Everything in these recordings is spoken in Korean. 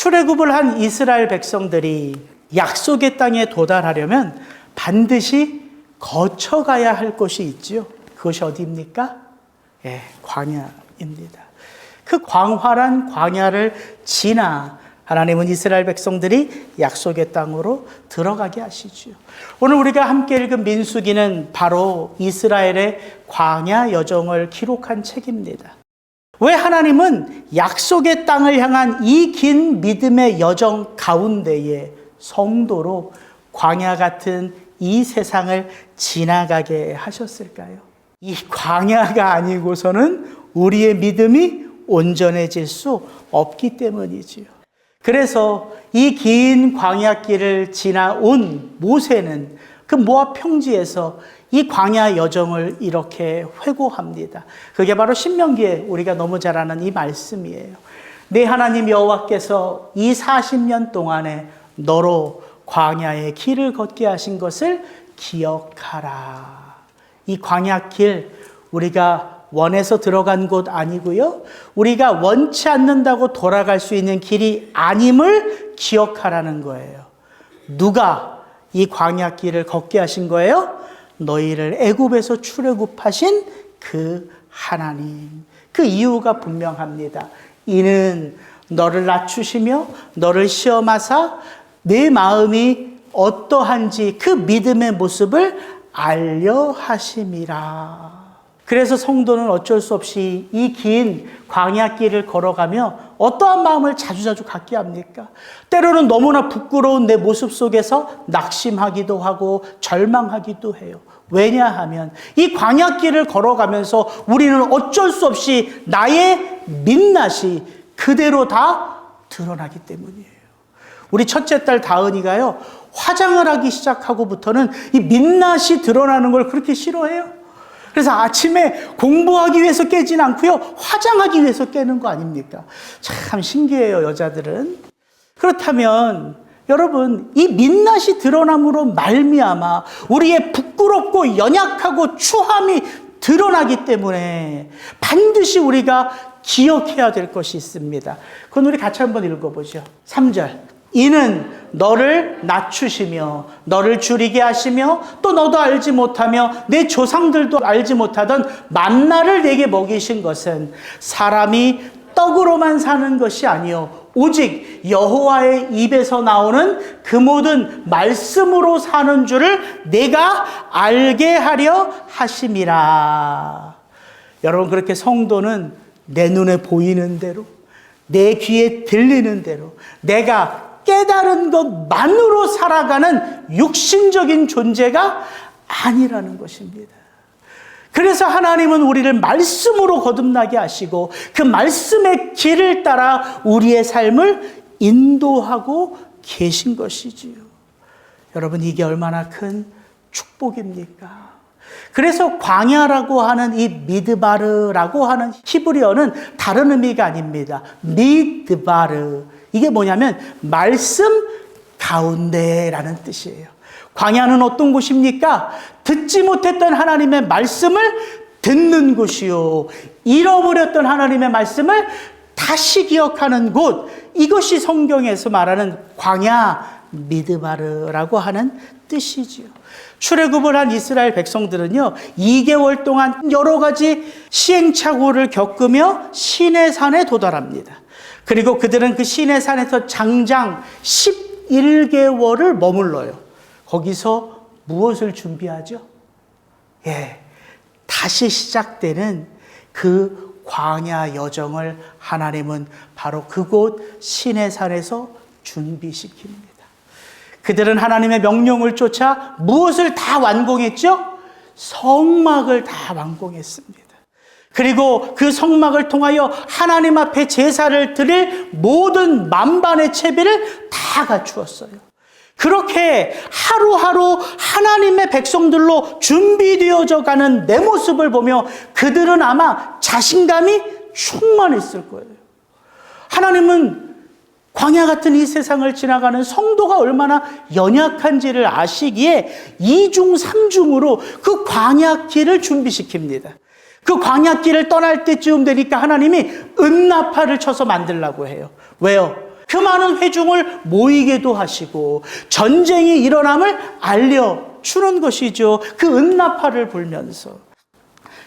출애굽을 한 이스라엘 백성들이 약속의 땅에 도달하려면 반드시 거쳐가야 할 곳이 있지요. 그것이 어디입니까? 광야입니다. 그 광활한 광야를 지나 하나님은 이스라엘 백성들이 약속의 땅으로 들어가게 하시지요. 오늘 우리가 함께 읽은 민수기는 바로 이스라엘의 광야 여정을 기록한 책입니다. 왜 하나님은 약속의 땅을 향한 이 긴 믿음의 여정 가운데에 성도로 광야 같은 이 세상을 지나가게 하셨을까요? 이 광야가 아니고서는 우리의 믿음이 온전해질 수 없기 때문이지요. 그래서 이 긴 광야길을 지나온 모세는 그 모압 평지에서 이 광야 여정을 이렇게 회고합니다. 그게 바로 신명기에 우리가 너무 잘 아는 이 말씀이에요. 내 하나님 여호와께서 이 40년 동안에 너로 광야의 길을 걷게 하신 것을 기억하라. 이 광야길 우리가 원해서 들어간 곳 아니고요. 우리가 원치 않는다고 돌아갈 수 있는 길이 아님을 기억하라는 거예요. 누가 이 광야길을 걷게 하신 거예요? 너희를 애굽에서 출애굽하신 그 하나님. 그 이유가 분명합니다. 이는 너를 낮추시며 너를 시험하사 내 마음이 어떠한지 그 믿음의 모습을 알려 하심이라. 그래서 성도는 어쩔 수 없이 이 긴 광야길을 걸어가며 어떠한 마음을 자주자주 갖게 합니까? 때로는 너무나 부끄러운 내 모습 속에서 낙심하기도 하고 절망하기도 해요. 왜냐하면 이 광야길을 걸어가면서 우리는 어쩔 수 없이 나의 민낯이 그대로 다 드러나기 때문이에요. 우리 첫째 딸 다은이가요, 화장을 하기 시작하고부터는 이 민낯이 드러나는 걸 그렇게 싫어해요. 그래서 아침에 공부하기 위해서 깨진 않고요, 화장하기 위해서 깨는 거 아닙니까? 참 신기해요, 여자들은. 그렇다면 여러분, 이 민낯이 드러남으로 말미암아 우리의 부끄럽고 연약하고 추함이 드러나기 때문에 반드시 우리가 기억해야 될 것이 있습니다. 그건 우리 같이 한번 읽어보죠. 3절. 이는 너를 낮추시며 너를 줄이게 하시며 또 너도 알지 못하며 내 조상들도 알지 못하던 만나를 내게 먹이신 것은 사람이 떡으로만 사는 것이 아니요 오직 여호와의 입에서 나오는 그 모든 말씀으로 사는 줄을 내가 알게 하려 하심이라. 여러분, 그렇게 성도는 내 눈에 보이는 대로, 내 귀에 들리는 대로 내가 깨달은 것만으로 살아가는 육신적인 존재가 아니라는 것입니다. 그래서 하나님은 우리를 말씀으로 거듭나게 하시고 그 말씀의 길을 따라 우리의 삶을 인도하고 계신 것이지요. 여러분, 이게 얼마나 큰 축복입니까? 그래서 광야라고 하는 이 미드바르라고 하는 히브리어는 다른 의미가 아닙니다. 미드바르. 이게 뭐냐면 말씀 가운데라는 뜻이에요. 광야는 어떤 곳입니까? 듣지 못했던 하나님의 말씀을 듣는 곳이요, 잃어버렸던 하나님의 말씀을 다시 기억하는 곳, 이것이 성경에서 말하는 광야 미드바르라고 하는 뜻이지요. 출애굽을 한 이스라엘 백성들은요, 2개월 동안 여러 가지 시행착오를 겪으며 시내산에 도달합니다. 그리고 그들은 그 시내산에서 장장 11개월을 머물러요. 거기서 무엇을 준비하죠? 다시 시작되는 그 광야 여정을 하나님은 바로 그곳 시내산에서 준비시킵니다. 그들은 하나님의 명령을 쫓아 무엇을 다 완공했죠? 성막을 다 완공했습니다. 그리고 그 성막을 통하여 하나님 앞에 제사를 드릴 모든 만반의 채비를 다 갖추었어요. 그렇게 하루하루 하나님의 백성들로 준비되어져 가는 내 모습을 보며 그들은 아마 자신감이 충만했을 거예요. 하나님은 광야 같은 이 세상을 지나가는 성도가 얼마나 연약한지를 아시기에 2중 3중으로 그 광야 길을 준비시킵니다. 그 광야 길을 떠날 때쯤 되니까 하나님이 은나팔을 쳐서 만들라고 해요. 왜요? 그 많은 회중을 모이게도 하시고 전쟁이 일어남을 알려주는 것이죠. 그 은나팔을 불면서.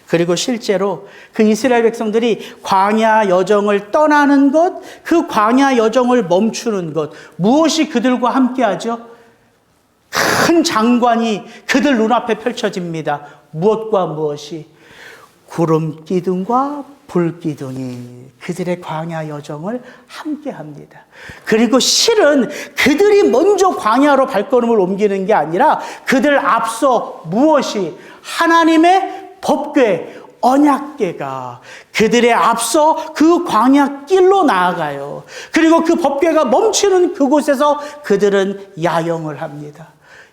그리고 실제로 그 이스라엘 백성들이 광야 여정을 떠나는 것, 그 광야 여정을 멈추는 것, 무엇이 그들과 함께하죠? 큰 장관이 그들 눈앞에 펼쳐집니다. 무엇과 무엇이? 구름 기둥과 불 기둥이 그들의 광야 여정을 함께합니다. 그리고 실은 그들이 먼저 광야로 발걸음을 옮기는 게 아니라 그들 앞서 무엇이? 하나님의 법궤, 언약궤가 그들의 앞서 그 광야 길로 나아가요. 그리고 그 법궤가 멈추는 그곳에서 그들은 야영을 합니다.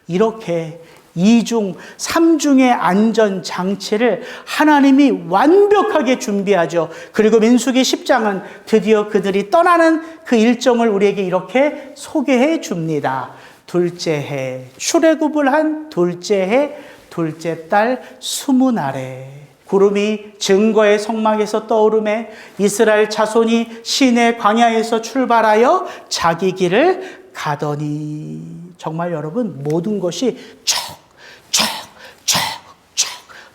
이렇게 2중, 3중의 안전장치를 하나님이 완벽하게 준비하죠. 그리고 민수기 10장은 드디어 그들이 떠나는 그 일정을 우리에게 이렇게 소개해 줍니다. 둘째 해, 출애굽을 한 둘째 해, 둘째 달 20날에 구름이 증거의 성막에서 떠오르매 이스라엘 자손이 시내 광야에서 출발하여 자기 길을 가더니. 정말 여러분, 모든 것이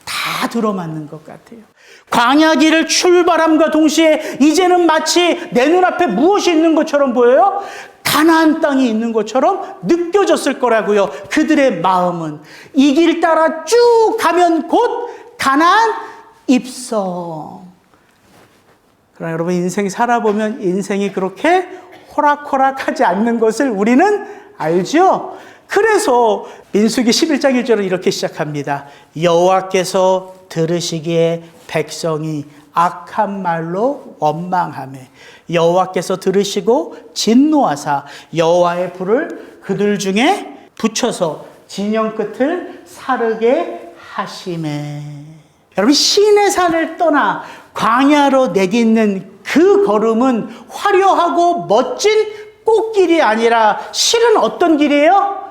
다 들어맞는 것 같아요. 광야 길을 출발함과 동시에 이제는 마치 내 눈앞에 무엇이 있는 것처럼 보여요? 가나안 땅이 있는 것처럼 느껴졌을 거라고요. 그들의 마음은 이 길 따라 쭉 가면 곧 가나안 입성. 그러나 여러분, 인생 살아보면 인생이 그렇게 호락호락하지 않는 것을 우리는 알죠. 그래서 민수기 11장 1절은 이렇게 시작합니다. 여호와께서 들으시기에 백성이 악한 말로 원망하매 여호와께서 들으시고 진노하사 여호와의 불을 그들 중에 붙여서 진영 끝을 사르게 하시매. 여러분, 시내산을 떠나 광야로 내딛는 그 걸음은 화려하고 멋진 꽃길이 아니라 실은 어떤 길이에요?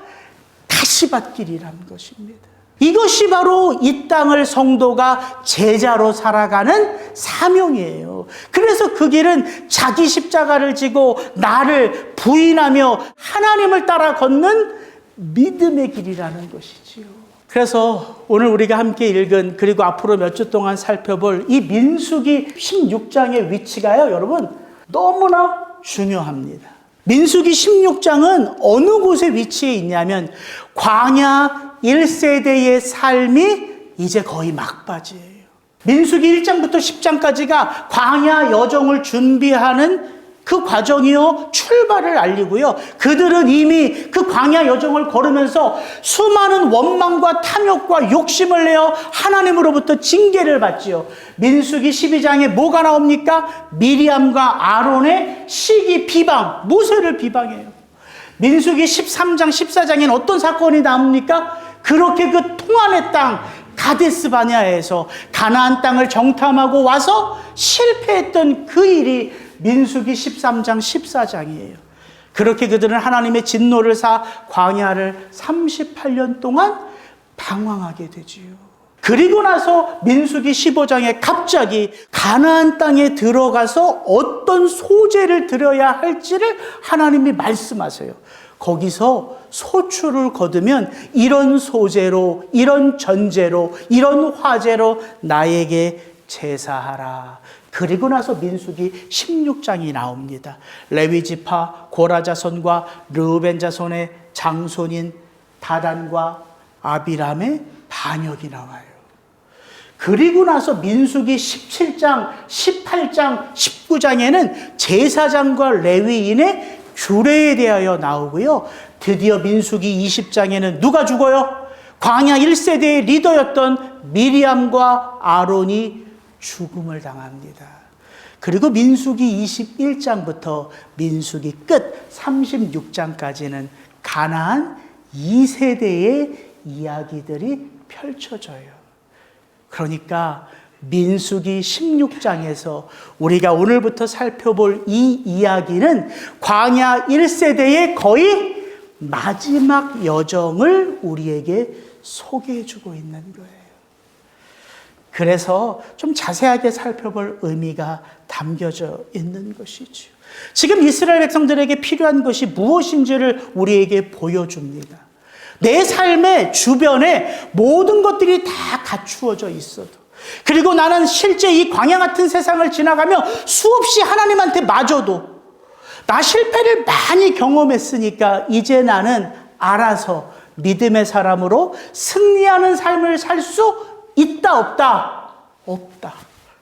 가시밭길이라는 것입니다. 이것이 바로 이 땅을 성도가 제자로 살아가는 사명이에요. 그래서 그 길은 자기 십자가를 지고 나를 부인하며 하나님을 따라 걷는 믿음의 길이라는 것이지요. 그래서 오늘 우리가 함께 읽은, 그리고 앞으로 몇 주 동안 살펴볼 이 민수기 16장의 위치가요, 여러분, 너무나 중요합니다. 민수기 16장은 어느 곳에 위치해 있냐면 광야 1세대의 삶이 이제 거의 막바지예요. 민수기 1장부터 10장까지가 광야 여정을 준비하는 그 과정이요, 출발을 알리고요. 그들은 이미 그 광야 여정을 걸으면서 수많은 원망과 탐욕과 욕심을 내어 하나님으로부터 징계를 받지요. 민수기 12장에 뭐가 나옵니까? 미리암과 아론의 시기 비방, 모세를 비방해요. 민수기 13장, 14장에는 어떤 사건이 나옵니까? 그렇게 그 통한의 땅, 가데스 바네아에서 가나안 땅을 정탐하고 와서 실패했던 그 일이 민수기 13장, 14장이에요. 그렇게 그들은 하나님의 진노를 사 광야를 38년 동안 방황하게 되지요. 그리고 나서 민수기 15장에 갑자기 가나안 땅에 들어가서 어떤 소재를 드려야 할지를 하나님이 말씀하세요. 거기서 소출을 거두면 이런 소재로, 이런 전제로, 이런 화제로 나에게 제사하라. 그리고 나서 민수기 16장이 나옵니다. 레위 지파 고라 자손과 르우벤 자손의 장손인 다단과 아비람의 반역이 나와요. 그리고 나서 민수기 17장, 18장, 19장에는 제사장과 레위인의 규례에 대하여 나오고요. 드디어 민수기 20장에는 누가 죽어요? 광야 1세대의 리더였던 미리암과 아론이 죽음을 당합니다. 그리고 민수기 21장부터 민수기 끝 36장까지는 가나안 2세대의 이야기들이 펼쳐져요. 그러니까 민수기 16장에서 우리가 오늘부터 살펴볼 이 이야기는 광야 1세대의 거의 마지막 여정을 우리에게 소개해주고 있는 거예요. 그래서 좀 자세하게 살펴볼 의미가 담겨져 있는 것이죠. 지금 이스라엘 백성들에게 필요한 것이 무엇인지를 우리에게 보여줍니다. 내 삶의 주변에 모든 것들이 다 갖추어져 있어도, 그리고 나는 실제 이 광야 같은 세상을 지나가며 수없이 하나님한테 맞아도 나 실패를 많이 경험했으니까 이제 나는 알아서 믿음의 사람으로 승리하는 삶을 살 수 있다, 없다? 없다.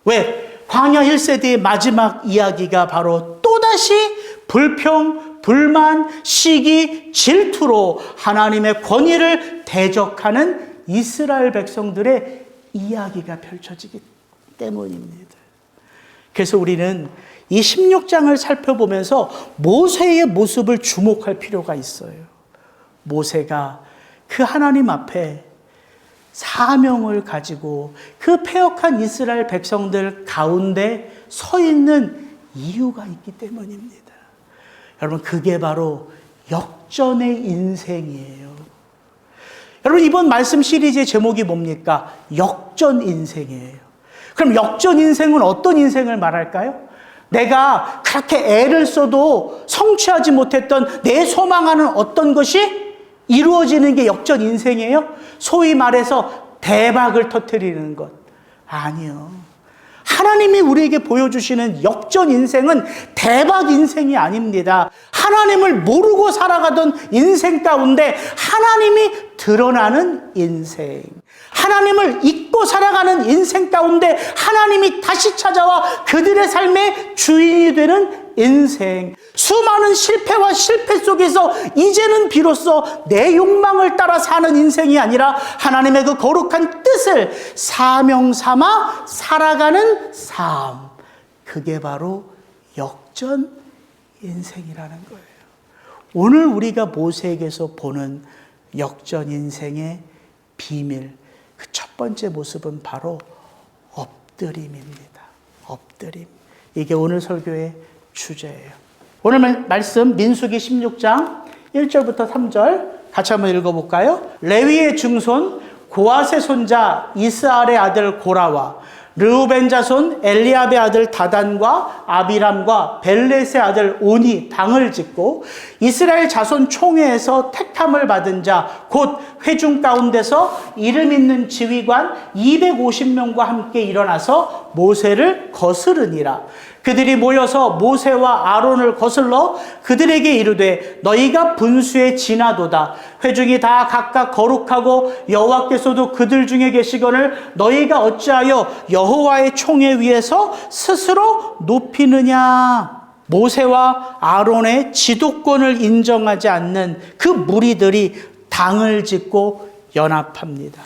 왜? 광야 1세대의 마지막 이야기가 바로 또다시 불평, 불만, 시기, 질투로 하나님의 권위를 대적하는 이스라엘 백성들의 이야기가 펼쳐지기 때문입니다. 그래서 우리는 이 16장을 살펴보면서 모세의 모습을 주목할 필요가 있어요. 모세가 그 하나님 앞에 사명을 가지고 그 패역한 이스라엘 백성들 가운데 서 있는 이유가 있기 때문입니다. 여러분, 그게 바로 역전의 인생이에요. 여러분, 이번 말씀 시리즈의 제목이 뭡니까? 역전 인생이에요. 그럼 역전 인생은 어떤 인생을 말할까요? 내가 그렇게 애를 써도 성취하지 못했던 내 소망하는 어떤 것이 이루어지는 게 역전 인생이에요? 소위 말해서 대박을 터뜨리는 것. 아니요. 하나님이 우리에게 보여주시는 역전 인생은 대박 인생이 아닙니다. 하나님을 모르고 살아가던 인생 가운데 하나님이 드러나는 인생. 하나님을 잊고 살아가는 인생 가운데 하나님이 다시 찾아와 그들의 삶의 주인이 되는 인생. 수많은 실패와 실패 속에서 이제는 비로소 내 욕망을 따라 사는 인생이 아니라 하나님의 그 거룩한 뜻을 사명 삼아 살아가는 삶. 그게 바로 역전 인생이라는 거예요. 오늘 우리가 모세에게서 보는 역전 인생의 비밀, 그 첫 번째 모습은 바로 엎드림입니다. 엎드림. 이게 오늘 설교의 주제예요. 오늘 말씀 민수기 16장 1절부터 3절 같이 한번 읽어볼까요? 레위의 증손 고앗의 손자 이스알의 아들 고라와 르우벤 자손 엘리압의 아들 다단과 아비람과 벨렛의 아들 온이 당을 짓고 이스라엘 자손 총회에서 택함을 받은 자 곧 회중 가운데서 이름 있는 지휘관 250명과 함께 일어나서 모세를 거스르니라. 그들이 모여서 모세와 아론을 거슬러 그들에게 이르되 너희가 분수에 지나도다. 회중이 다 각각 거룩하고 여호와께서도 그들 중에 계시거늘 너희가 어찌하여 여호와의 총회 위에서 스스로 높이느냐. 모세와 아론의 지도권을 인정하지 않는 그 무리들이 당을 짓고 연합합니다.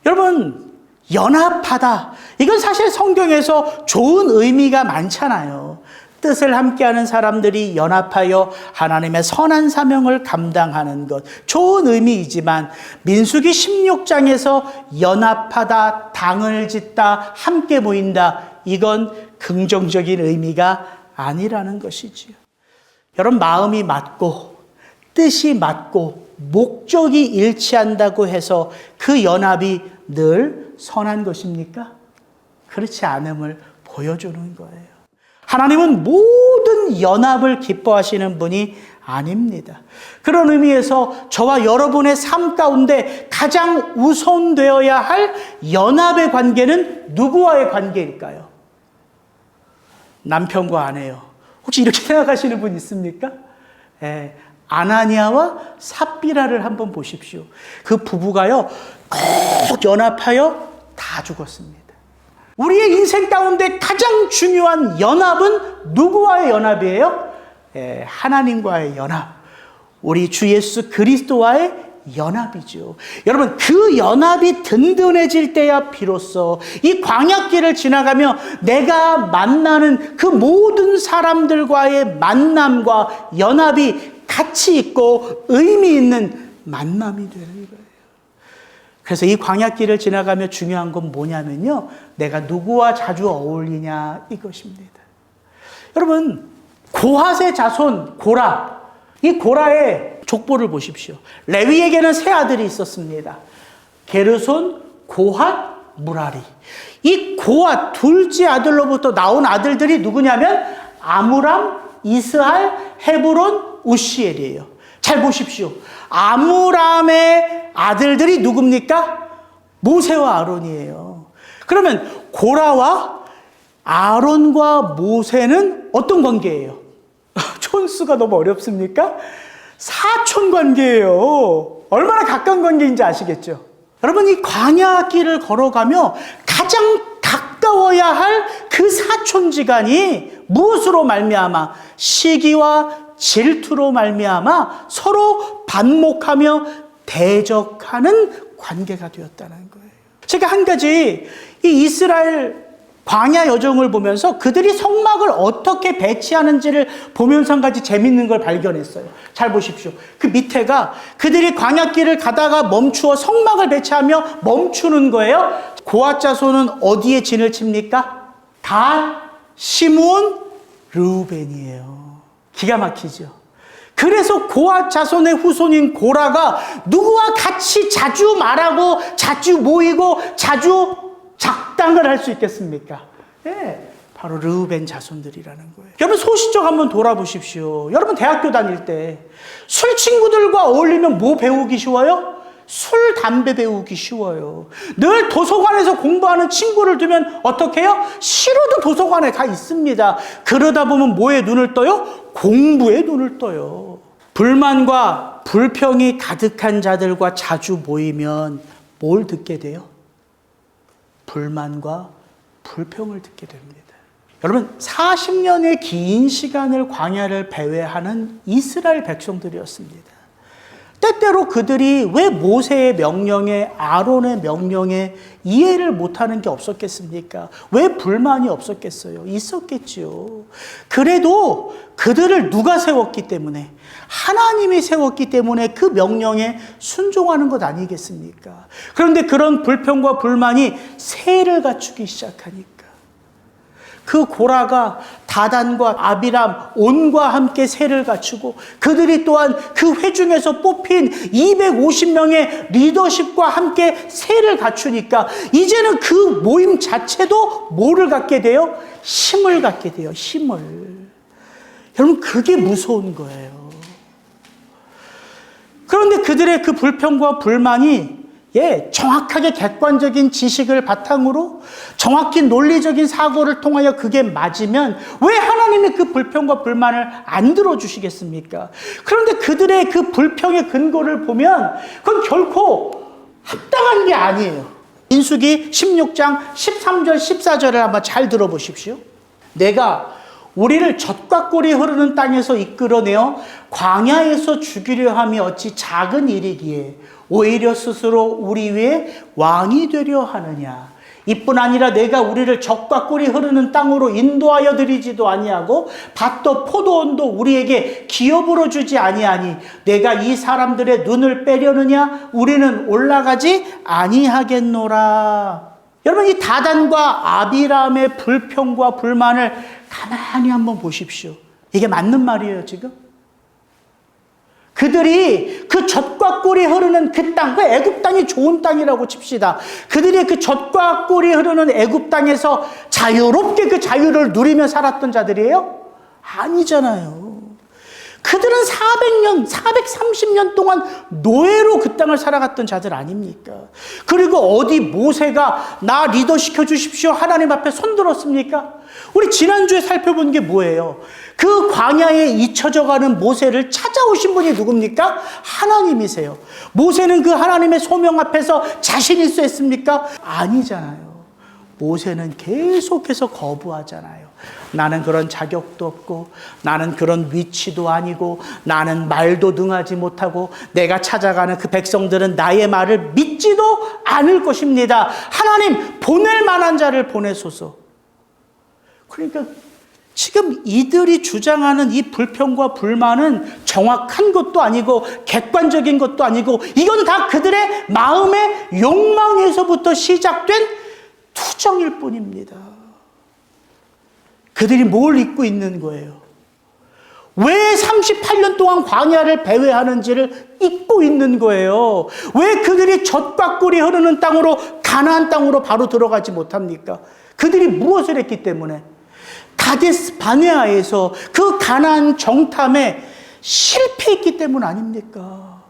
여러분, 연합하다. 이건 사실 성경에서 좋은 의미가 많잖아요. 뜻을 함께하는 사람들이 연합하여 하나님의 선한 사명을 감당하는 것. 좋은 의미이지만 민수기 16장에서 연합하다, 당을 짓다, 함께 모인다. 이건 긍정적인 의미가 아니라는 것이지요. 여러분, 마음이 맞고 뜻이 맞고 목적이 일치한다고 해서 그 연합이 늘 선한 것입니까? 그렇지 않음을 보여주는 거예요. 하나님은 모든 연합을 기뻐하시는 분이 아닙니다. 그런 의미에서 저와 여러분의 삶 가운데 가장 우선되어야 할 연합의 관계는 누구와의 관계일까요? 남편과 아내요. 혹시 이렇게 생각하시는 분 있습니까? 아나니아와 삽비라를 한번 보십시오. 그 부부가요, 꼭 연합하여 다 죽었습니다. 우리의 인생 가운데 가장 중요한 연합은 누구와의 연합이에요? 하나님과의 연합. 우리 주 예수 그리스도와의 연합이죠. 여러분, 그 연합이 든든해질 때야 비로소 이 광야길을 지나가며 내가 만나는 그 모든 사람들과의 만남과 연합이 가치 있고 의미 있는 만남이 되는 거예요. 그래서 이 광야길을 지나가며 중요한 건 뭐냐면요, 내가 누구와 자주 어울리냐 이것입니다. 여러분, 고핫의 자손 고라, 이 고라의 족보를 보십시오. 레위에게는 세 아들이 있었습니다. 게르손, 고핫, 무라리. 이 고핫 둘째 아들로부터 나온 아들들이 누구냐면 아므람, 이스할, 헤브론, 우시엘이에요. 잘 보십시오. 아므람의 아들들이 누굽니까? 모세와 아론이에요. 그러면 고라와 아론과 모세는 어떤 관계예요? 촌수가 너무 어렵습니까? 사촌 관계예요. 얼마나 가까운 관계인지 아시겠죠? 여러분, 이 광야 길을 걸어가며 가장 가까워야 할 그 사촌지간이 무엇으로 말미암아? 시기와 질투로 말미암아 서로 반목하며 대적하는 관계가 되었다는 거예요. 제가 한 가지 이 이스라엘 광야 여정을 보면서 그들이 성막을 어떻게 배치하는지를 보면서 한 가지 재밌는 걸 발견했어요. 잘 보십시오. 그 밑에가 그들이 광야길을 가다가 멈추어 성막을 배치하며 멈추는 거예요. 고앗 자손은 어디에 진을 칩니까? 갓, 시므온, 르우벤이에요. 기가 막히죠. 그래서 고앗 자손의 후손인 고라가 누구와 같이 자주 말하고 자주 모이고 자주 작당을 할 수 있겠습니까? 네, 바로 르우벤 자손들이라는 거예요. 여러분, 소시적 한번 돌아보십시오. 여러분, 대학교 다닐 때 술 친구들과 어울리면 뭐 배우기 쉬워요? 술, 담배 배우기 쉬워요. 늘 도서관에서 공부하는 친구를 두면 어떻게 해요? 싫어도 도서관에 가 있습니다. 그러다 보면 뭐에 눈을 떠요? 공부에 눈을 떠요. 불만과 불평이 가득한 자들과 자주 모이면 뭘 듣게 돼요? 불만과 불평을 듣게 됩니다. 여러분, 40년의 긴 시간을 광야를 배회하는 이스라엘 백성들이었습니다. 때때로 그들이 왜 모세의 명령에, 아론의 명령에 이해를 못하는 게 없었겠습니까? 왜 불만이 없었겠어요? 있었겠지요. 그래도 그들을 누가 세웠기 때문에, 하나님이 세웠기 때문에 그 명령에 순종하는 것 아니겠습니까? 그런데 그런 불평과 불만이 세를 갖추기 시작하니까 그 고라가 다단과 아비람, 온과 함께 세를 갖추고 그들이 또한 그 회중에서 뽑힌 250명의 리더십과 함께 세를 갖추니까 이제는 그 모임 자체도 뭐를 갖게 돼요? 힘을 갖게 돼요. 힘을. 여러분, 그게 무서운 거예요. 그런데 그들의 그 불평과 불만이 정확하게 객관적인 지식을 바탕으로 정확히 논리적인 사고를 통하여 그게 맞으면 왜 하나님이 그 불평과 불만을 안 들어주시겠습니까? 그런데 그들의 그 불평의 근거를 보면 그건 결코 합당한 게 아니에요. 민수기 16장 13절 14절을 한번 잘 들어보십시오. 내가 우리를 젖과 꿀이 흐르는 땅에서 이끌어내어 광야에서 죽이려 함이 어찌 작은 일이기에 오히려 스스로 우리 위에 왕이 되려 하느냐. 이뿐 아니라 내가 우리를 젖과 꿀이 흐르는 땅으로 인도하여 드리지도 아니하고 밭도 포도원도 우리에게 기업으로 주지 아니하니 내가 이 사람들의 눈을 빼려느냐. 우리는 올라가지 아니하겠노라. 여러분, 이 다단과 아비람의 불평과 불만을 가만히 한번 보십시오. 이게 맞는 말이에요, 지금? 그들이 그 젖과 꿀이 흐르는 그 땅, 그 애굽 땅이 좋은 땅이라고 칩시다. 그들이 그 젖과 꿀이 흐르는 애굽 땅에서 자유롭게 그 자유를 누리며 살았던 자들이에요? 아니잖아요. 그들은 400년, 430년 동안 노예로 그 땅을 살아갔던 자들 아닙니까? 그리고 어디 모세가 나 리더 시켜주십시오 하나님 앞에 손들었습니까? 우리 지난주에 살펴본 게 뭐예요? 그 광야에 잊혀져가는 모세를 찾아오신 분이 누굽니까? 하나님이세요. 모세는 그 하나님의 소명 앞에서 자신 있어 했습니까? 아니잖아요. 모세는 계속해서 거부하잖아요. 나는 그런 자격도 없고 나는 그런 위치도 아니고 나는 말도 능하지 못하고 내가 찾아가는 그 백성들은 나의 말을 믿지도 않을 것입니다. 하나님, 보낼 만한 자를 보내소서. 그러니까 지금 이들이 주장하는 이 불평과 불만은 정확한 것도 아니고 객관적인 것도 아니고 이건 다 그들의 마음의 욕망에서부터 시작된 투정일 뿐입니다. 그들이 뭘 잊고 있는 거예요? 왜 38년 동안 광야를 배회하는지를 잊고 있는 거예요. 왜 그들이 젖과 꿀이 흐르는 땅으로, 가나안 땅으로 바로 들어가지 못합니까? 그들이 무엇을 했기 때문에? 가데스 바네아에서 그 가나안 정탐에 실패했기 때문 아닙니까?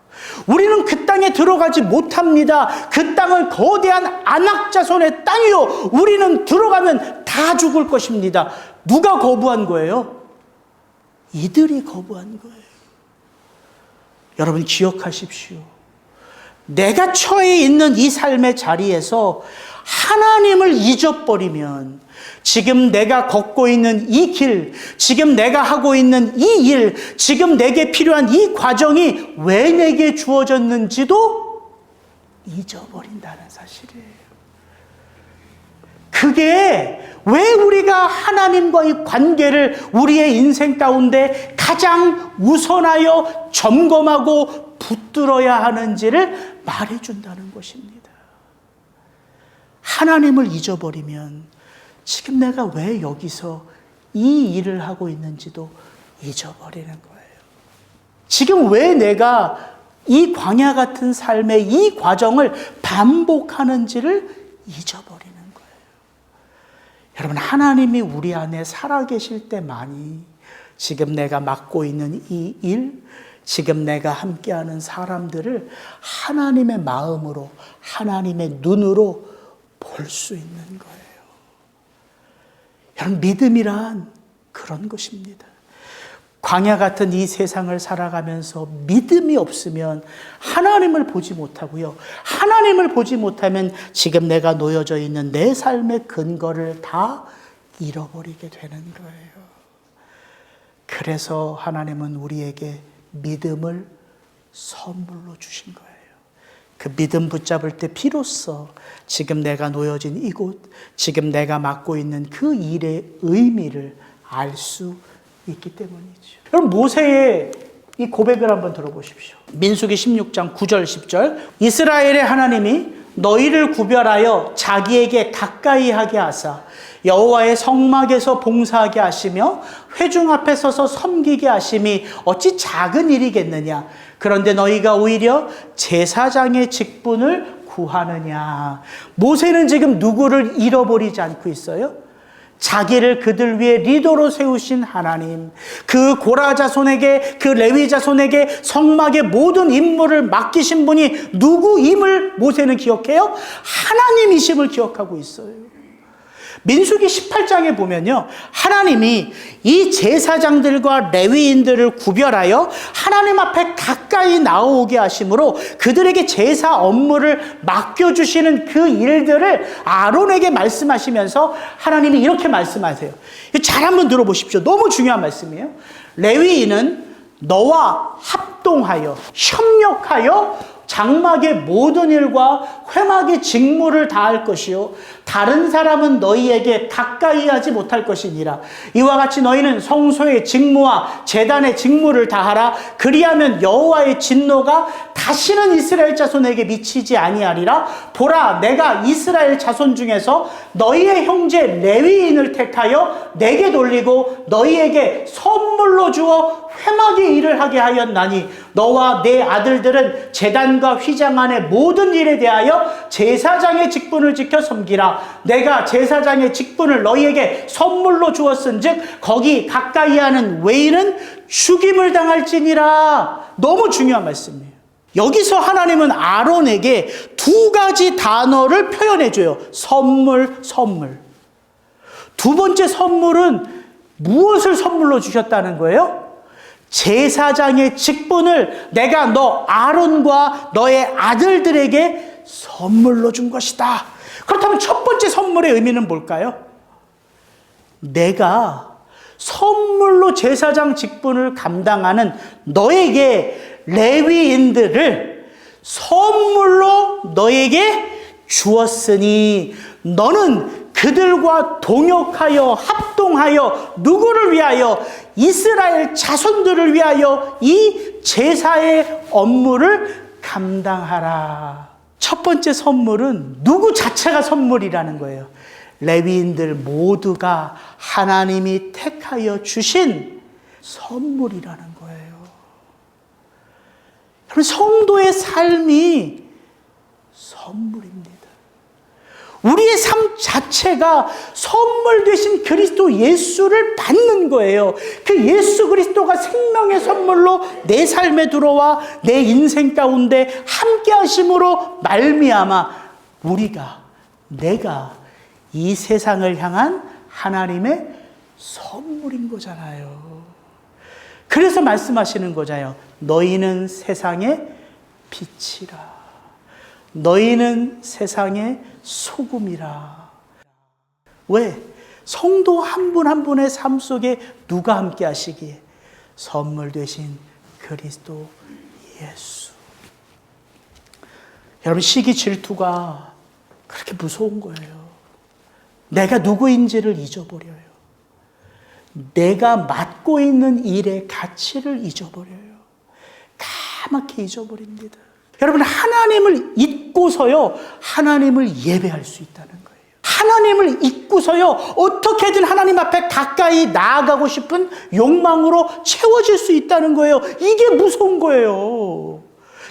우리는 그 땅에 들어가지 못합니다. 그 땅은 거대한 아낙 자손의 땅이요, 우리는 들어가면 다 죽을 것입니다. 누가 거부한 거예요? 이들이 거부한 거예요. 여러분 기억하십시오. 내가 처해 있는 이 삶의 자리에서 하나님을 잊어버리면 지금 내가 걷고 있는 이 길, 지금 내가 하고 있는 이 일, 지금 내게 필요한 이 과정이 왜 내게 주어졌는지도 잊어버린다는 사실이에요. 그게 왜 우리가 하나님과의 관계를 우리의 인생 가운데 가장 우선하여 점검하고 붙들어야 하는지를 말해준다는 것입니다. 하나님을 잊어버리면 지금 내가 왜 여기서 이 일을 하고 있는지도 잊어버리는 거예요. 지금 왜 내가 이 광야 같은 삶의 이 과정을 반복하는지를 잊어버리는 거예요. 여러분, 하나님이 우리 안에 살아계실 때만이 지금 내가 맡고 있는 이 일, 지금 내가 함께하는 사람들을 하나님의 마음으로, 하나님의 눈으로 볼 수 있는 거예요. 여러분, 믿음이란 그런 것입니다. 광야 같은 이 세상을 살아가면서 믿음이 없으면 하나님을 보지 못하고요. 하나님을 보지 못하면 지금 내가 놓여져 있는 내 삶의 근거를 다 잃어버리게 되는 거예요. 그래서 하나님은 우리에게 믿음을 선물로 주신 거예요. 그 믿음 붙잡을 때 비로소 지금 내가 놓여진 이곳, 지금 내가 맡고 있는 그 일의 의미를 알 수 있기 때문이죠. 여러분, 모세의 이 고백을 한번 들어보십시오. 민수기 16장 9절 10절. 이스라엘의 하나님이 너희를 구별하여 자기에게 가까이 하게 하사 여호와의 성막에서 봉사하게 하시며 회중 앞에 서서 섬기게 하심이 어찌 작은 일이겠느냐. 그런데 너희가 오히려 제사장의 직분을 구하느냐. 모세는 지금 누구를 잃어버리지 않고 있어요? 자기를 그들 위해 리더로 세우신 하나님, 그 고라 자손에게, 그 레위 자손에게 성막의 모든 임무를 맡기신 분이 누구임을 모세는 기억해요? 하나님이심을 기억하고 있어요. 민수기 18장에 보면요, 하나님이 이 제사장들과 레위인들을 구별하여 하나님 앞에 가까이 나오게 하심으로 그들에게 제사 업무를 맡겨주시는 그 일들을 아론에게 말씀하시면서 하나님이 이렇게 말씀하세요. 잘 한번 들어보십시오. 너무 중요한 말씀이에요. 레위인은 너와 합동하여 협력하여 장막의 모든 일과 회막의 직무를 다할 것이요 다른 사람은 너희에게 가까이 하지 못할 것이니라. 이와 같이 너희는 성소의 직무와 제단의 직무를 다하라. 그리하면 여호와의 진노가 다시는 이스라엘 자손에게 미치지 아니하리라. 보라, 내가 이스라엘 자손 중에서 너희의 형제 레위인을 택하여 내게 돌리고 너희에게 선물로 주어 회막의 일을 하게 하였나니 너와 내 아들들은 제단과 휘장 안의 모든 일에 대하여 제사장의 직분을 지켜 섬기라. 내가 제사장의 직분을 너희에게 선물로 주었은즉 거기 가까이 하는 외인은 죽임을 당할지니라. 너무 중요한 말씀이에요. 여기서 하나님은 아론에게 두 가지 단어를 표현해줘요. 선물, 선물. 두 번째 선물은 무엇을 선물로 주셨다는 거예요? 제사장의 직분을 내가 너 아론과 너의 아들들에게 선물로 준 것이다. 그렇다면 첫 번째 선물의 의미는 뭘까요? 내가 선물로 제사장 직분을 감당하는 너에게 레위인들을 선물로 너에게 주었으니 너는 그들과 동역하여 합동하여 누구를 위하여? 이스라엘 자손들을 위하여 이 제사의 업무를 감당하라. 첫 번째 선물은 누구 자체가 선물이라는 거예요. 레위인들 모두가 하나님이 택하여 주신 선물이라는 거예요. 여러분, 성도의 삶이 선물입니다. 우리의 삶 자체가 선물 되신 그리스도 예수를 받는 거예요. 그 예수 그리스도가 생명의 선물로 내 삶에 들어와 내 인생 가운데 함께 하심으로 말미암아 내가 이 세상을 향한 하나님의 선물인 거잖아요. 그래서 말씀하시는 거잖아요. 너희는 세상의 빛이라. 너희는 세상의 소금이라. 왜? 성도 한 분 한 분의 삶 속에 누가 함께 하시기에? 선물 되신 그리스도 예수. 여러분, 시기 질투가 그렇게 무서운 거예요. 내가 누구인지를 잊어버려요. 내가 맡고 있는 일의 가치를 잊어버려요. 까맣게 잊어버립니다. 여러분, 하나님을 잊고서요, 하나님을 예배할 수 있다는 거예요. 하나님을 잊고서요, 어떻게든 하나님 앞에 가까이 나아가고 싶은 욕망으로 채워질 수 있다는 거예요. 이게 무서운 거예요.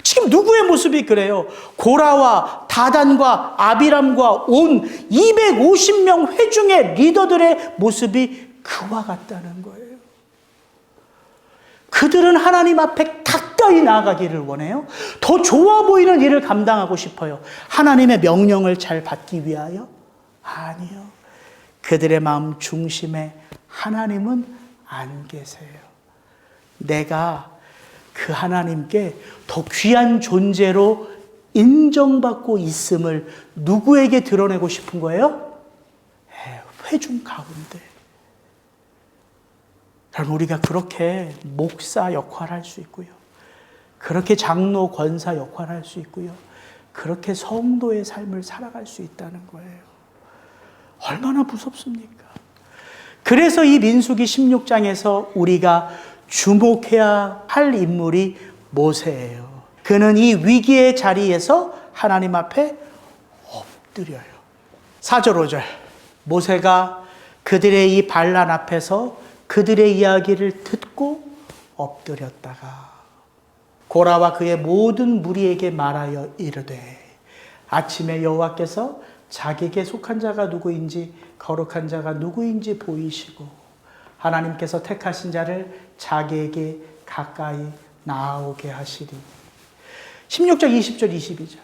지금 누구의 모습이 그래요? 고라와 다단과 아비람과 온 250명 회중의 리더들의 모습이 그와 같다는 거예요. 그들은 하나님 앞에 가까이 나아가기를 원해요. 더 좋아 보이는 일을 감당하고 싶어요. 하나님의 명령을 잘 받기 위하여? 아니요. 그들의 마음 중심에 하나님은 안 계세요. 내가 그 하나님께 더 귀한 존재로 인정받고 있음을 누구에게 드러내고 싶은 거예요? 회중 가운데. 여러분, 우리가 그렇게 목사 역할을 할 수 있고요. 그렇게 장로, 권사 역할을 할 수 있고요. 그렇게 성도의 삶을 살아갈 수 있다는 거예요. 얼마나 무섭습니까? 그래서 이 민수기 16장에서 우리가 주목해야 할 인물이 모세예요. 그는 이 위기의 자리에서 하나님 앞에 엎드려요. 4절 5절. 모세가 그들의 이 반란 앞에서 그들의 이야기를 듣고 엎드렸다가 고라와 그의 모든 무리에게 말하여 이르되 아침에 여호와께서 자기에게 속한 자가 누구인지 거룩한 자가 누구인지 보이시고 하나님께서 택하신 자를 자기에게 가까이 나오게 하시리. 16절 20절 22절.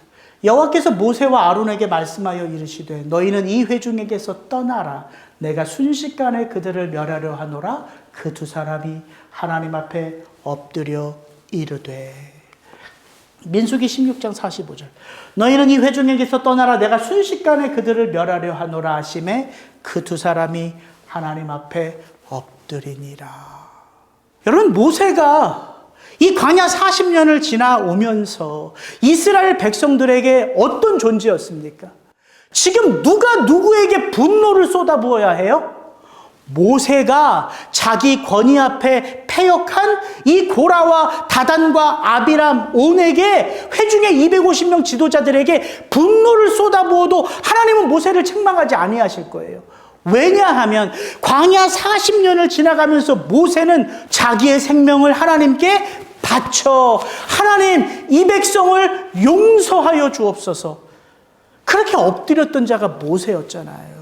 여호와께서 모세와 아론에게 말씀하여 이르시되 너희는 이 회중에게서 떠나라. 내가 순식간에 그들을 멸하려 하노라. 그 두 사람이 하나님 앞에 엎드려 이르되. 민수기 16장 45절. 너희는 이 회중에게서 떠나라. 내가 순식간에 그들을 멸하려 하노라 하심에 그 두 사람이 하나님 앞에 엎드리니라. 여러분, 모세가 이 광야 40년을 지나오면서 이스라엘 백성들에게 어떤 존재였습니까? 지금 누가 누구에게 분노를 쏟아부어야 해요? 모세가 자기 권위 앞에 패역한 이 고라와 다단과 아비람 온에게 회중의 250명 지도자들에게 분노를 쏟아부어도 하나님은 모세를 책망하지 아니하실 거예요. 왜냐하면 광야 40년을 지나가면서 모세는 자기의 생명을 하나님께 바쳐 하나님 이 백성을 용서하여 주옵소서 그렇게 엎드렸던 자가 모세였잖아요.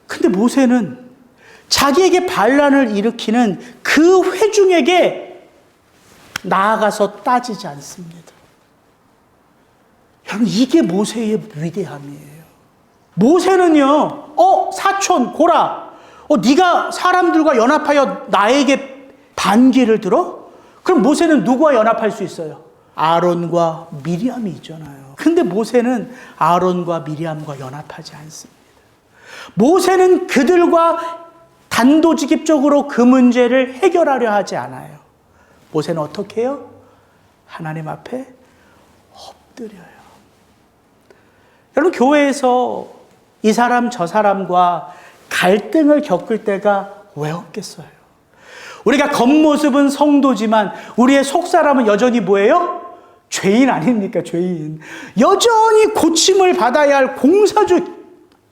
근데 모세는 자기에게 반란을 일으키는 그 회중에게 나아가서 따지지 않습니다. 여러분, 이게 모세의 위대함이에요. 모세는요, 사촌 고라, 네가 사람들과 연합하여 나에게 반기를 들어? 그럼 모세는 누구와 연합할 수 있어요? 아론과 미리암이 있잖아요. 근데 모세는 아론과 미리암과 연합하지 않습니다. 모세는 그들과 단도직입적으로 그 문제를 해결하려 하지 않아요. 모세는 어떻게 해요? 하나님 앞에 엎드려요. 여러분, 교회에서 이 사람 저 사람과 갈등을 겪을 때가 왜 없겠어요? 우리가 겉모습은 성도지만 우리의 속사람은 여전히 뭐예요? 죄인 아닙니까? 죄인. 여전히 고침을 받아야 할 공사주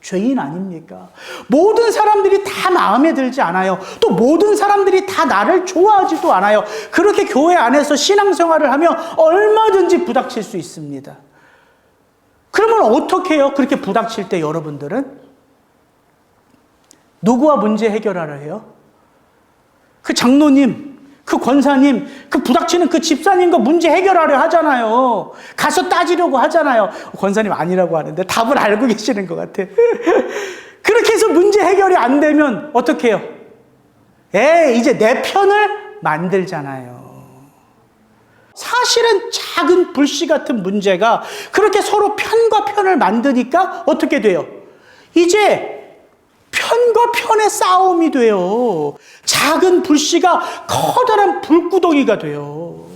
죄인 아닙니까? 모든 사람들이 다 마음에 들지 않아요. 또 모든 사람들이 다 나를 좋아하지도 않아요. 그렇게 교회 안에서 신앙생활을 하면 얼마든지 부닥칠 수 있습니다. 그러면 어떻게 해요? 그렇게 부닥칠 때 여러분들은? 누구와 문제 해결하려 해요? 그 장로님, 그 권사님, 그 부닥치는 그 집사님과 문제 해결하려 하잖아요. 가서 따지려고 하잖아요. 권사님 아니라고 하는데 답을 알고 계시는 것 같아. 그렇게 해서 문제 해결이 안 되면 어떻게 해요? 이제 내 편을 만들잖아요. 사실은 작은 불씨 같은 문제가 그렇게 서로 편과 편을 만드니까 어떻게 돼요? 이제 편과 편의 싸움이 돼요. 작은 불씨가 커다란 불구덩이가 돼요.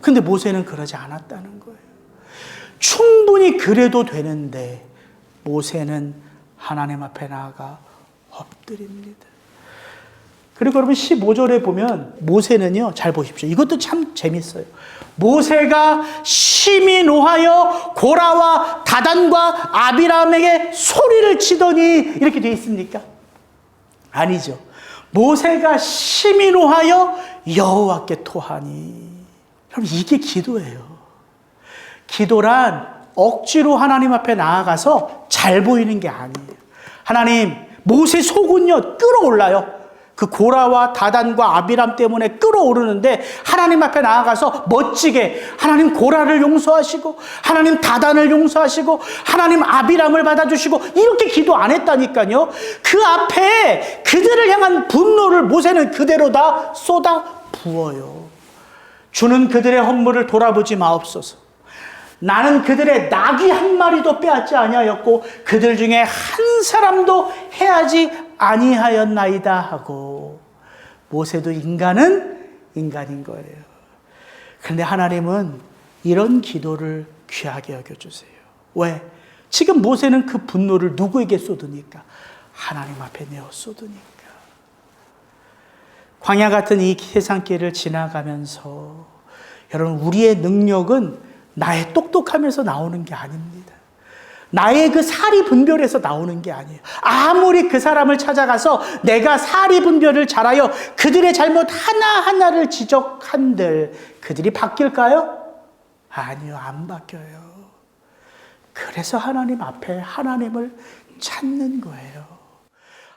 근데 모세는 그러지 않았다는 거예요. 충분히 그래도 되는데 모세는 하나님 앞에 나아가 엎드립니다. 그리고 여러분 15절에 보면 모세는요, 잘 보십시오. 이것도 참 재밌어요. 모세가 심히 노하여 고라와 다단과 아비람에게 소리를 치더니 이렇게 되어 있습니까? 아니죠. 모세가 심히 노하여 여호와께 토하니. 여러분 이게 기도예요. 기도란 억지로 하나님 앞에 나아가서 잘 보이는 게 아니에요. 하나님, 모세 속은요 끌어올라요. 그 고라와 다단과 아비람 때문에 끌어오르는데 하나님 앞에 나아가서 멋지게 하나님 고라를 용서하시고 하나님 다단을 용서하시고 하나님 아비람을 받아주시고 이렇게 기도 안 했다니까요. 그 앞에 그들을 향한 분노를 모세는 그대로 다 쏟아 부어요. 주는 그들의 헌물을 돌아보지 마옵소서. 나는 그들의 낙이 한 마리도 빼앗지 아니하였고 그들 중에 한 사람도 해하지 아니하였나이다 하고. 모세도 인간은 인간인 거예요. 그런데 하나님은 이런 기도를 귀하게 여겨주세요. 왜? 지금 모세는 그 분노를 누구에게 쏟으니까? 하나님 앞에 내어 쏟으니까. 광야 같은 이 세상길을 지나가면서 여러분 우리의 능력은 나의 똑똑함에서 나오는 게 아닙니다. 나의 그 사리 분별에서 나오는 게 아니에요. 아무리 그 사람을 찾아가서 내가 사리 분별을 잘하여 그들의 잘못 하나하나를 지적한들 그들이 바뀔까요? 아니요, 안 바뀌어요. 그래서 하나님 앞에 하나님을 찾는 거예요.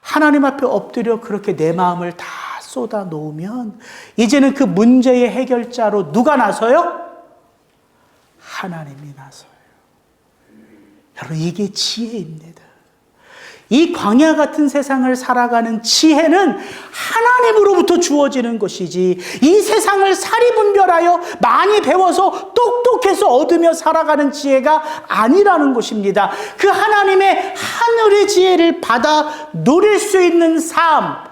하나님 앞에 엎드려 그렇게 내 마음을 다 쏟아 놓으면 이제는 그 문제의 해결자로 누가 나서요? 하나님이 나서요. 여러분 이게 지혜입니다. 이 광야 같은 세상을 살아가는 지혜는 하나님으로부터 주어지는 것이지 이 세상을 사리분별하여 많이 배워서 똑똑해서 얻으며 살아가는 지혜가 아니라는 것입니다. 그 하나님의 하늘의 지혜를 받아 누릴 수 있는 삶,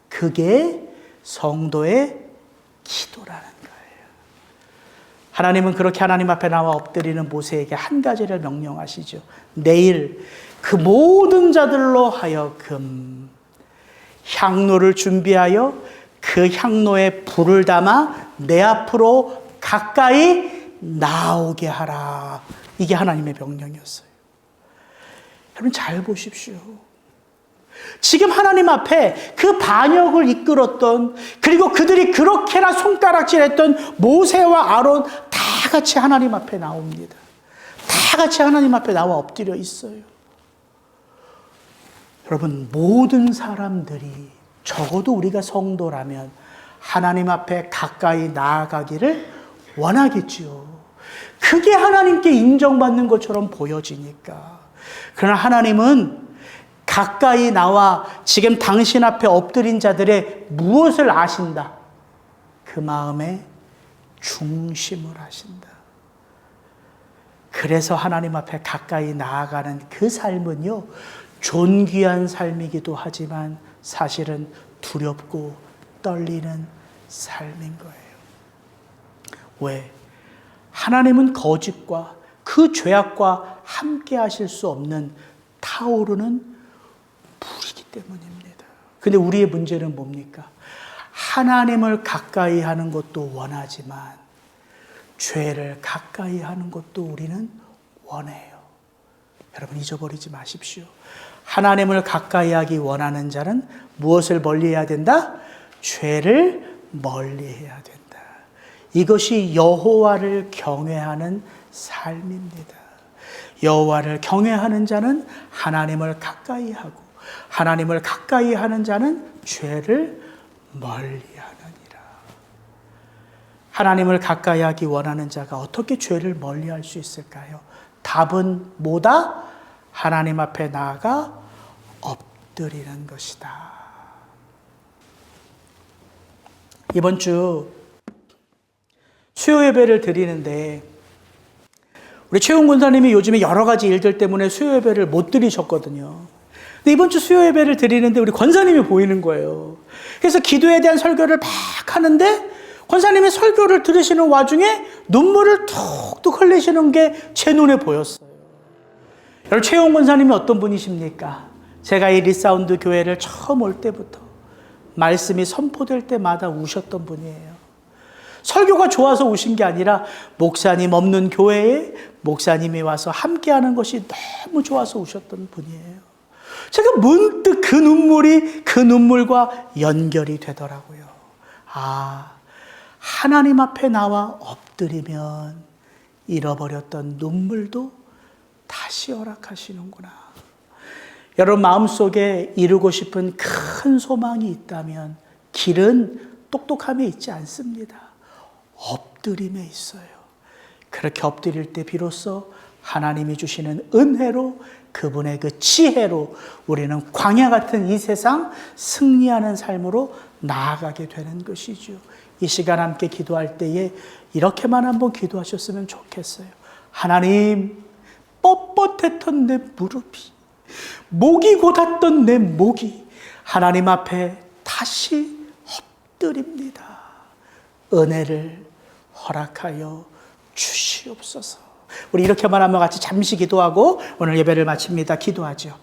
그게 성도의 기도라는 거예요. 하나님은 그렇게 하나님 앞에 나와 엎드리는 모세에게 한 가지를 명령하시죠. 내일 그 모든 자들로 하여금 향로를 준비하여 그 향로에 불을 담아 내 앞으로 가까이 나오게 하라. 이게 하나님의 명령이었어요. 여러분 잘 보십시오. 지금 하나님 앞에 그 반역을 이끌었던, 그리고 그들이 그렇게나 손가락질했던 모세와 아론 다 같이 하나님 앞에 나옵니다. 다 같이 하나님 앞에 나와 엎드려 있어요. 여러분 모든 사람들이, 적어도 우리가 성도라면 하나님 앞에 가까이 나아가기를 원하겠지요. 그게 하나님께 인정받는 것처럼 보여지니까. 그러나 하나님은 가까이 나와 지금 당신 앞에 엎드린 자들의 무엇을 아신다? 그 마음의 중심을 아신다. 그래서 하나님 앞에 가까이 나아가는 그 삶은요, 존귀한 삶이기도 하지만 사실은 두렵고 떨리는 삶인 거예요. 왜? 하나님은 거짓과 그 죄악과 함께 하실 수 없는 타오르는 불이기 때문입니다. 근데 우리의 문제는 뭡니까? 하나님을 가까이 하는 것도 원하지만 죄를 가까이 하는 것도 우리는 원해요. 여러분 잊어버리지 마십시오. 하나님을 가까이 하기 원하는 자는 무엇을 멀리해야 된다? 죄를 멀리해야 된다. 이것이 여호와를 경외하는 삶입니다. 여호와를 경외하는 자는 하나님을 가까이 하고 하나님을 가까이 하는 자는 죄를 멀리하느니라. 하나님을 가까이 하기 원하는 자가 어떻게 죄를 멀리할 수 있을까요? 답은 뭐다? 하나님 앞에 나아가 엎드리는 것이다. 이번 주 수요 예배를 드리는데 우리 최용 권사님이 요즘에 여러 가지 일들 때문에 수요 예배를 못 드리셨거든요. 근데 이번 주 수요 예배를 드리는데 우리 권사님이 보이는 거예요. 그래서 기도에 대한 설교를 막 하는데 권사님이 설교를 들으시는 와중에 눈물을 툭툭 흘리시는 게 제 눈에 보였어요. 여러분, 최용 권사님이 어떤 분이십니까? 제가 이 리사운드 교회를 처음 올 때부터 말씀이 선포될 때마다 우셨던 분이에요. 설교가 좋아서 우신 게 아니라 목사님 없는 교회에 목사님이 와서 함께하는 것이 너무 좋아서 우셨던 분이에요. 제가 문득 그 눈물이 그 눈물과 연결이 되더라고요. 아, 하나님 앞에 나와 엎드리면 잃어버렸던 눈물도 다시 허락하시는구나. 여러분 마음속에 이루고 싶은 큰 소망이 있다면 길은 똑똑함에 있지 않습니다. 엎드림에 있어요. 그렇게 엎드릴 때 비로소 하나님이 주시는 은혜로 그분의 그 지혜로 우리는 광야 같은 이 세상 승리하는 삶으로 나아가게 되는 것이죠. 이 시간 함께 기도할 때에 이렇게만 한번 기도하셨으면 좋겠어요. 하나님, 뻣뻣했던 내 무릎이, 목이 곧았던 내 목이 하나님 앞에 다시 엎드립니다. 은혜를 허락하여 주시옵소서. 우리 이렇게만 하면 같이 잠시 기도하고 오늘 예배를 마칩니다. 기도하죠.